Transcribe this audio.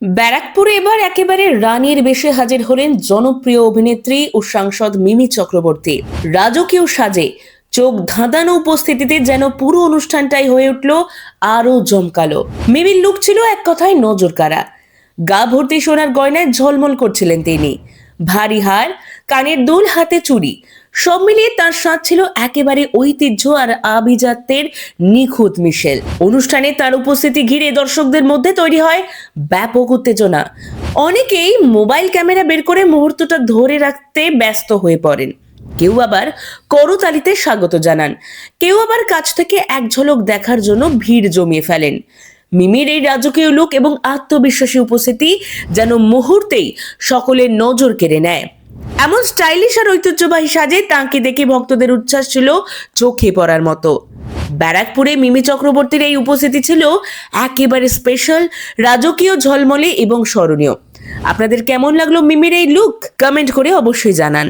ব্যারাকপুরে এবার একেবারে রানীর বেশে হাজির হলেন জনপ্রিয় অভিনেত্রী ও সাংসদ মিমি চক্রবর্তী। রাজকীয় সাজে চোখ ধাঁধানো উপস্থিতিতে যেন পুরো অনুষ্ঠানটাই হয়ে উঠল আরো জমকালো। মিমির লুক ছিল এক কথায় নজর কাড়া। গা ভর্তি সোনার গয়নায় ঝলমল করছিলেন তিনি। ভারী হার, কানের দুল, হাতে চুড়ি, সব মিলিয়ে তার সাজ ছিল একেবারে ঐতিহ্য আর আভিজাত্যের নিখুঁত মিশেল। অনুষ্ঠানে তার উপস্থিতি ঘিরে দর্শকদের মধ্যে তৈরি হয় ব্যাপক উত্তেজনা। অনেকেই মোবাইল ক্যামেরা বের করে মুহূর্তটা ধরে রাখতে ব্যস্ত হয়ে পড়েন। কেউ আবার করতালিতে স্বাগত জানান, কেউ আবার কাছ থেকে এক ঝলক দেখার জন্য ভিড় জমিয়ে ফেলেন। মিমির এই রাজকীয় লুক এবং আত্মবিশ্বাসী উপস্থিতি যেন মুহূর্তেই সকলের নজর কেড়ে নেয়। এমন স্টাইলিশ আর ঐতিহ্যবাহী সাজে তাঁকে দেখে ভক্তদের উচ্ছ্বাস ছিল চোখে পড়ার মতো। ব্যারাকপুরে মিমি চক্রবর্তীর এই উপস্থিতি ছিল একেবারে স্পেশাল, রাজকীয়, ঝলমলে এবং স্মরণীয়। আপনাদের কেমন লাগলো মিমির এই লুক? কমেন্ট করে অবশ্যই জানান।